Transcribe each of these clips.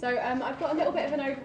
So I've got a little bit of an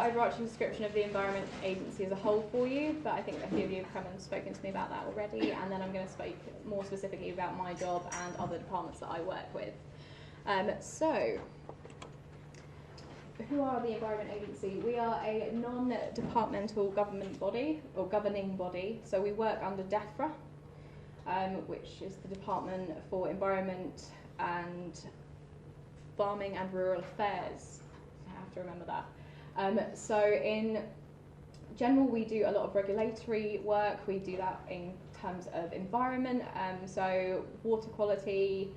overarching description of the Environment Agency as a whole for you, but I think a few of you have come and spoken to me about that already, and then I'm going to speak more specifically about my job and other departments that I work with. So, who are the Environment Agency? We are a non-departmental government body, or governing body, so we work under DEFRA, which is the Department for Environment and Farming and Rural Affairs. I have to remember that. So in general, we do a lot of regulatory work. We do that in terms of environment, so water quality,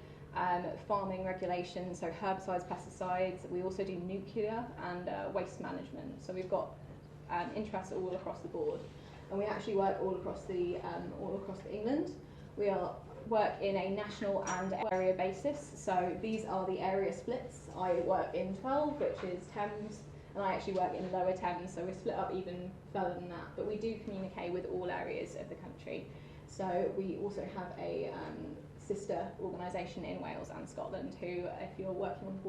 farming regulations, so herbicides, pesticides. We also do nuclear and waste management. So we've got interests all across the board, and we actually work all across England. We work in a national and area basis. So these are the area splits. I work in 12, which is Thames, and I actually work in Lower Thames. So we're split up even further than that. But we do communicate with all areas of the country. So we also have a sister organisation in Wales and Scotland who, if you're working on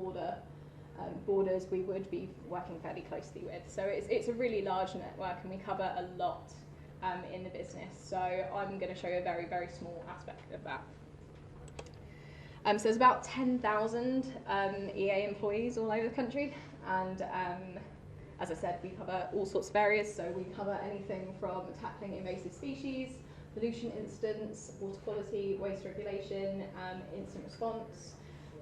borders, we would be working fairly closely with. So it's a really large network, and we cover a lot in the business. So I'm going to show you a very, very small aspect of that. So there's about 10,000 EA employees all over the country, and as I said, we cover all sorts of areas. So we cover anything from tackling invasive species, pollution incidents, water quality, waste regulation, incident response.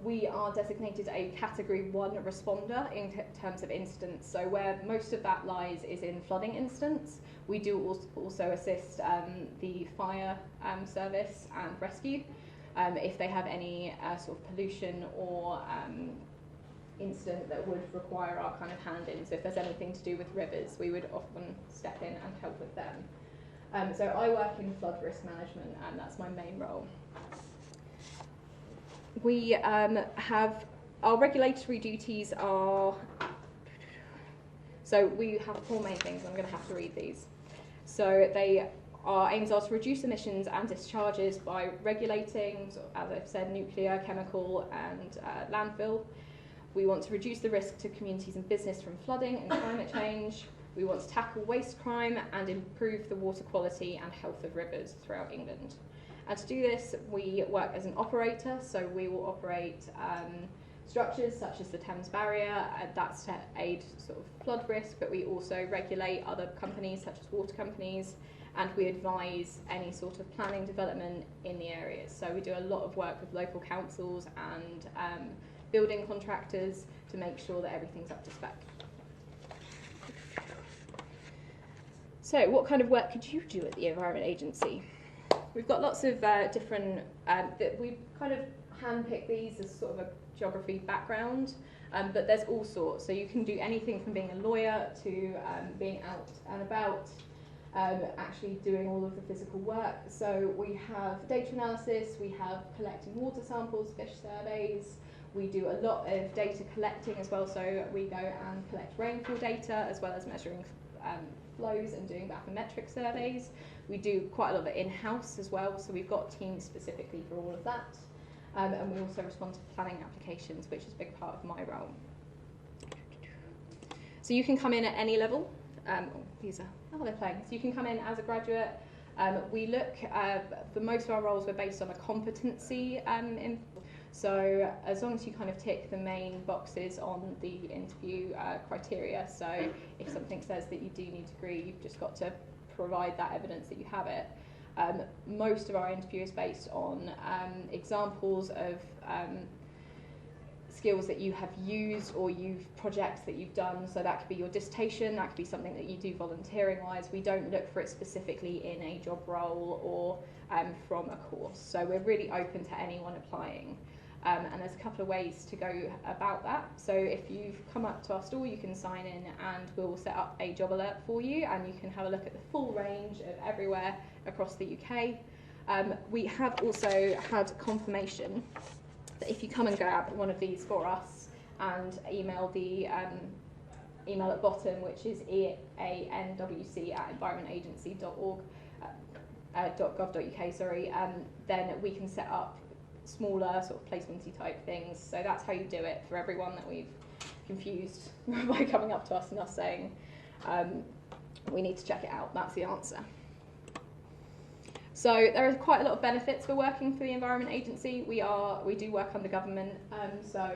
We are designated a Category 1 responder in terms of incidents. So where most of that lies is in flooding incidents. We do also assist the fire service and rescue if they have any sort of pollution or incident that would require our kind of hand in. So if there's anything to do with rivers, we would often step in and help with them. So I work in flood risk management, and that's my main role. We have our regulatory duties are, so we have four main things. I'm going to have to read these. So our aims are to reduce emissions and discharges by regulating, as I've said, nuclear, chemical and landfill. We want to reduce the risk to communities and business from flooding and climate change. We want to tackle waste crime and improve the water quality and health of rivers throughout England. And to do this, we work as an operator, so we will operate structures such as the Thames Barrier, that's to aid sort of flood risk, but we also regulate other companies such as water companies, and we advise any sort of planning development in the areas. So we do a lot of work with local councils and building contractors to make sure that everything's up to spec. So what kind of work could you do at the Environment Agency? We've got lots of different, we've kind of handpicked these as sort of a geography background, but there's all sorts. So you can do anything from being a lawyer to being out and about, actually doing all of the physical work. So we have data analysis, we have collecting water samples, fish surveys, we do a lot of data collecting as well, so we go and collect rainfall data as well as measuring flows and doing bathymetric surveys. We do quite a lot of it in-house as well, so we've got teams specifically for all of that. And we also respond to planning applications, which is a big part of my role. So you can come in at any level. These are, oh, they're playing. So you can come in as a graduate. We look, for most of our roles, we're based on a competency. So as long as you kind of tick the main boxes on the interview criteria, so if something says that you do need a degree, you've just got to provide that evidence that you have it. Most of our interview is based on examples of skills that you have used or projects that you've done. So that could be your dissertation, that could be something that you do volunteering wise. We don't look for it specifically in a job role or from a course. So we're really open to anyone applying. And there's a couple of ways to go about that. So if you've come up to our stall, you can sign in and we'll set up a job alert for you, and you can have a look at the full range of everywhere across the UK. We have also had confirmation that if you come and grab one of these for us and email the email at bottom, which is eanwc@environmentagency.gov.uk, then we can set up smaller sort of placementy type things. So that's how you do it for everyone that we've confused by coming up to us and us saying, we need to check it out. That's the answer. So there are quite a lot of benefits for working for the Environment Agency. We do work under government, so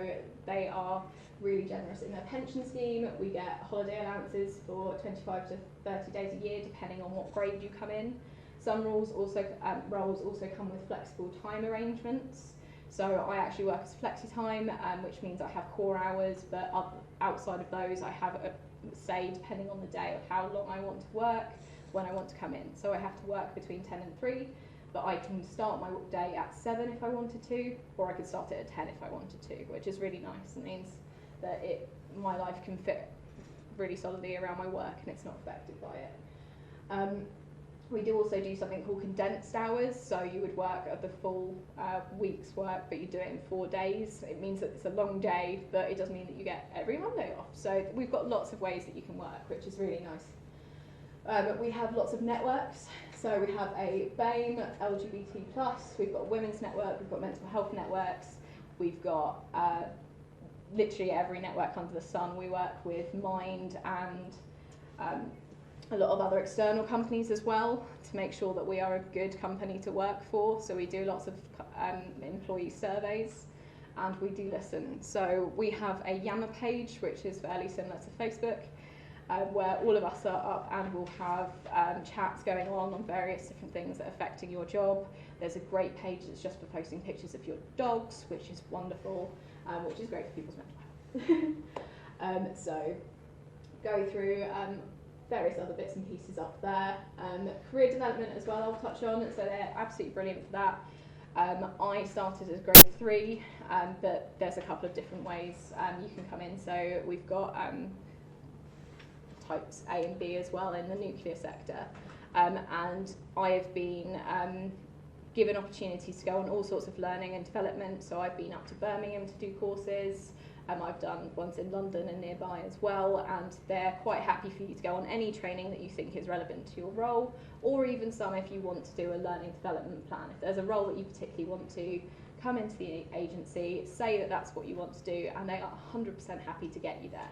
they are really generous in their pension scheme. We get holiday allowances for 25 to 30 days a year, depending on what grade you come in. Some roles also come with flexible time arrangements. So I actually work as flexi time, which means I have core hours, but outside of those I have a say, depending on the day, of how long I want to work, when I want to come in. So I have to work between 10 and 3, but I can start my day at 7 if I wanted to, or I could start it at 10 if I wanted to, which is really nice. It means that my life can fit really solidly around my work and it's not affected by it. We do also do something called condensed hours, so you would work at the full week's work, but you do it in 4 days. It means that it's a long day, but it does mean that you get every Monday off. So we've got lots of ways that you can work, which is really nice. We have lots of networks, so we have a BAME, LGBT+, we've got a women's network, we've got mental health networks, we've got literally every network under the sun. We work with Mind and a lot of other external companies as well to make sure that we are a good company to work for. So we do lots of employee surveys and we do listen. So we have a Yammer page, which is fairly similar to Facebook, where all of us are up and we'll have chats going on various different things that are affecting your job. There's a great page that's just for posting pictures of your dogs, which is wonderful, which is great for people's mental health. So go through various other bits and pieces up there. Career development as well I'll touch on, so they're absolutely brilliant for that. I started as grade 3, but there's a couple of different ways you can come in. So we've got types A and B as well in the nuclear sector, and I have been given opportunities to go on all sorts of learning and development. So I've been up to Birmingham to do courses. I've done ones in London and nearby as well, and they're quite happy for you to go on any training that you think is relevant to your role, or even some if you want to do a learning development plan. If there's a role that you particularly want to come into the agency, say that that's what you want to do, and they are 100% happy to get you there.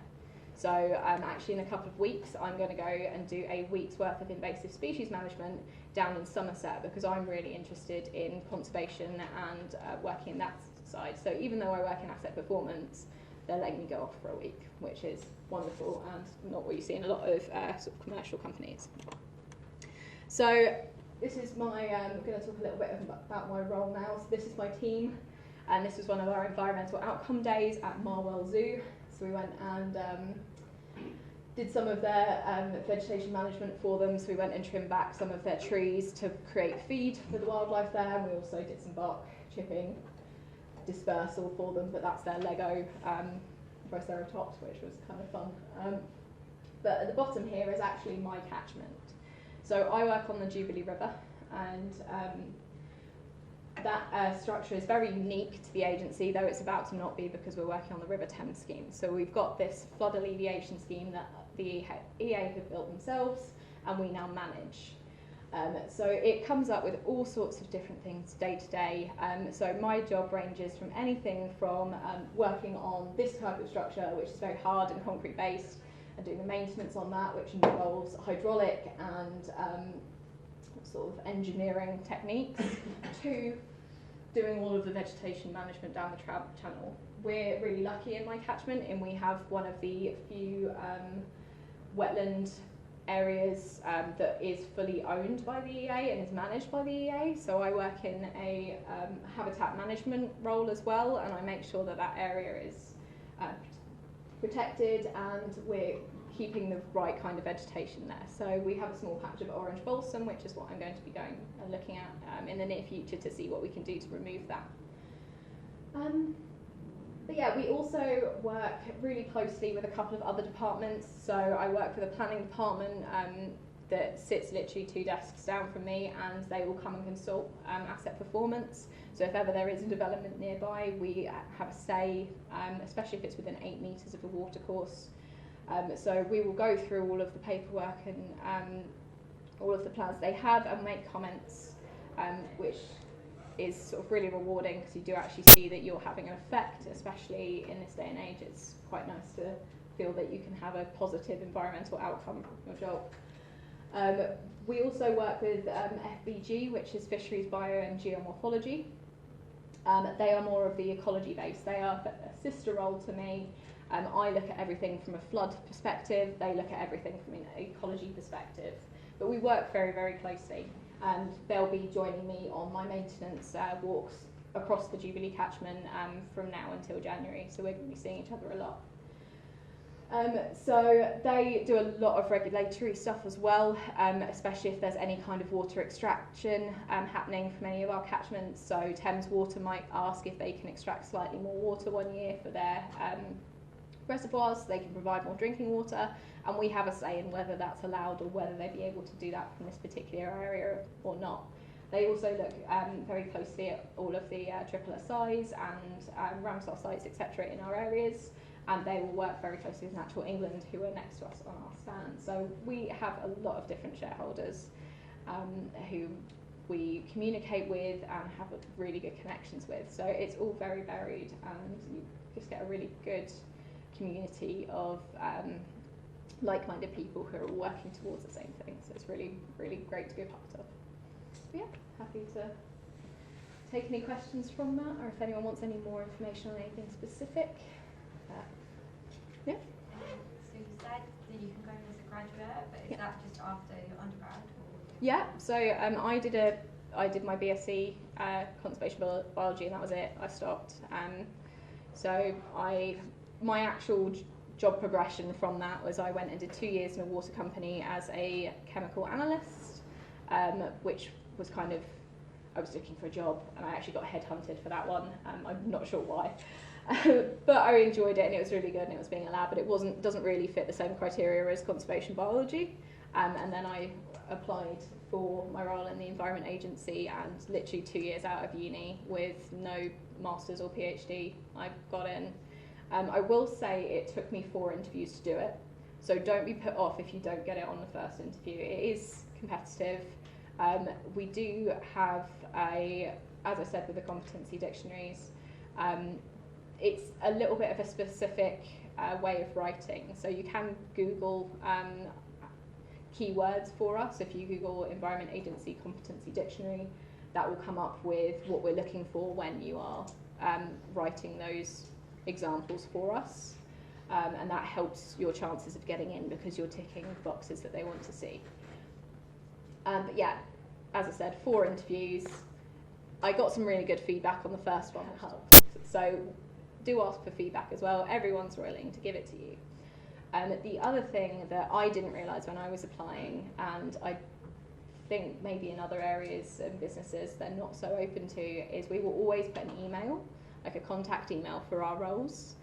So actually in a couple of weeks I'm going to go and do a week's worth of invasive species management down in Somerset, because I'm really interested in conservation and working in that side. So even though I work in asset performance, they're letting me go off for a week, which is wonderful and not what you see in a lot of sort of commercial companies. So this is my, I'm going to talk a little bit about my role now. So this is my team, and this was one of our environmental outcome days at Marwell Zoo. So we went and did some of their vegetation management for them. So we went and trimmed back some of their trees to create feed for the wildlife there, and we also did some bark chipping dispersal for them, but that's their Lego Triceratops, which was kind of fun. But at the bottom here is actually my catchment. So I work on the Jubilee River, and that structure is very unique to the agency, though it's about to not be, because we're working on the River Thames scheme. So we've got this flood alleviation scheme that the EA have built themselves, and we now manage. So it comes up with all sorts of different things day to day. So my job ranges from anything from working on this type of structure, which is very hard and concrete based, and doing the maintenance on that, which involves hydraulic and sort of engineering techniques, to doing all of the vegetation management down the channel. We're really lucky in my catchment, and we have one of the few wetland areas that is fully owned by the EA and is managed by the EA. So I work in a habitat management role as well, and I make sure that that area is protected and we're keeping the right kind of vegetation there. So we have a small patch of orange balsam, which is what I'm going to be going and looking at in the near future to see what we can do to remove that. But yeah, we also work really closely with a couple of other departments. So I work for the planning department that sits literally 2 desks down from me, and they will come and consult asset performance. So if ever there is a development nearby, we have a say, especially if it's within 8 metres of a watercourse. So we will go through all of the paperwork and all of the plans they have and make comments, which is sort of really rewarding because you do actually see that you're having an effect, especially in this day and age. It's quite nice to feel that you can have a positive environmental outcome from your job. We also work with FBG, which is Fisheries Bio and Geomorphology. They are more of the ecology base. They are a sister role to me. I look at everything from a flood perspective. They look at everything from an ecology perspective. But we work very, very closely. And they'll be joining me on my maintenance walks across the Jubilee catchment from now until January. So we're going to be seeing each other a lot. So they do a lot of regulatory stuff as well, especially if there's any kind of water extraction happening from any of our catchments. So Thames Water might ask if they can extract slightly more water one year for their reservoirs so they can provide more drinking water, and we have a say in whether that's allowed or whether they'd be able to do that from this particular area or not. They also look very closely at all of the triple SIs and Ramsar sites, etc. in our areas, and they will work very closely with Natural England, who are next to us on our stand. So we have a lot of different shareholders who we communicate with and have really good connections with. So it's all very varied, and you just get a really good community of like-minded people who are all working towards the same thing. So it's really, really great to be a part of. Yeah, happy to take any questions from that, or if anyone wants any more information on anything specific. Yeah. So you said that you can go in as a graduate, but is that just after your undergrad? Or? Yeah. So I did my BSc conservation biology, and that was it. I stopped. So my actual job progression from that was I went and did 2 years in a water company as a chemical analyst, which was kind of, I was looking for a job and I actually got headhunted for that one. I'm not sure why, but I enjoyed it and it was really good and it was being a lab, but it doesn't really fit the same criteria as conservation biology. And then I applied for my role in the Environment Agency, and literally 2 years out of uni with no master's or PhD, I got in. I will say it took me 4 interviews to do it, so don't be put off if you don't get it on the first interview. It is competitive. We do have as I said with the competency dictionaries, it's a little bit of a specific way of writing. So you can Google keywords for us. If you Google Environment Agency Competency Dictionary, that will come up with what we're looking for when you are writing those examples for us, and that helps your chances of getting in because you're ticking boxes that they want to see. But yeah, as I said, 4 interviews. I got some really good feedback on the first one, which helped. So do ask for feedback as well. Everyone's willing to give it to you. The other thing that I didn't realise when I was applying, and I think maybe in other areas and businesses they're not so open to, is we will always put an email, like a contact email for our roles.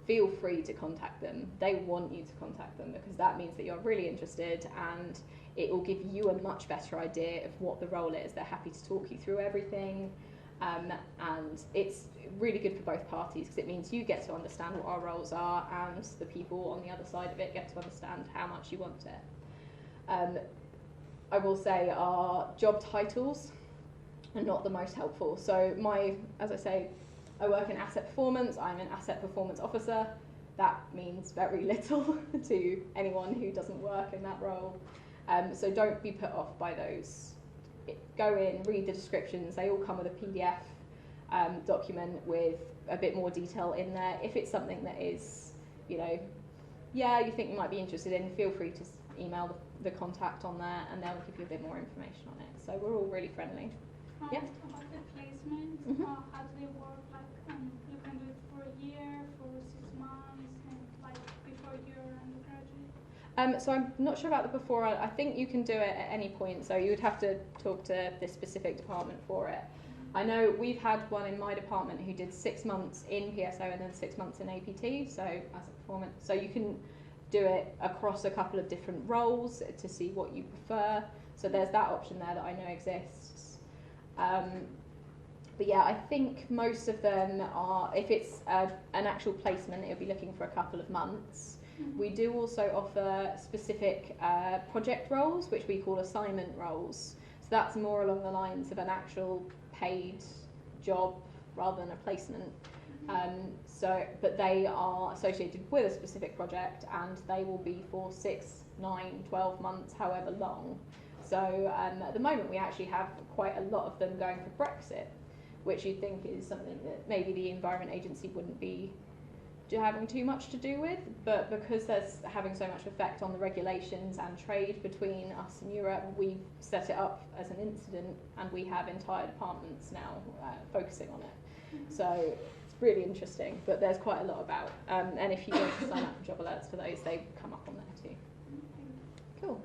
Feel free to contact them. They want you to contact them because that means that you're really interested, and it will give you a much better idea of what the role is. They're happy to talk you through everything, and it's really good for both parties because it means you get to understand what our roles are and the people on the other side of it get to understand how much you want it. I will say our job titles are not the most helpful. So as I say, I work in asset performance. I'm an asset performance officer. That means very little to anyone who doesn't work in that role. So don't be put off by those. Go in, read the descriptions. They all come with a PDF document with a bit more detail in there. If it's something that is, you think you might be interested in, feel free to email the contact on there and they'll give you a bit more information on it. So we're all really friendly. Yeah. About the placement, how do they work? Like, you can do it for a year, for 6 months, and like before you're undergraduate? So I'm not sure about the before. I think you can do it at any point. So you would have to talk to this specific department for it. I know we've had one in my department who did 6 months in PSO and then 6 months in APT. So as a performance, so you can do it across a couple of different roles to see what you prefer. So there's that option there that I know exists. But yeah, I think most of them are, if it's an actual placement, it'll be looking for a couple of months. We do also offer specific project roles, which we call assignment roles. So that's more along the lines of an actual paid job rather than a placement. But they are associated with a specific project, and they will be for 6, 9, 12 months, however long. So at the moment we actually have quite a lot of them going for Brexit, which you'd think is something that maybe the Environment Agency wouldn't be having too much to do with, but because there's having so much effect on the regulations and trade between us and Europe, we've set it up as an incident, and we have entire departments now focusing on it. So it's really interesting, but there's quite a lot about, and if you go to sign up for job alerts for those, they come up on there too. Cool.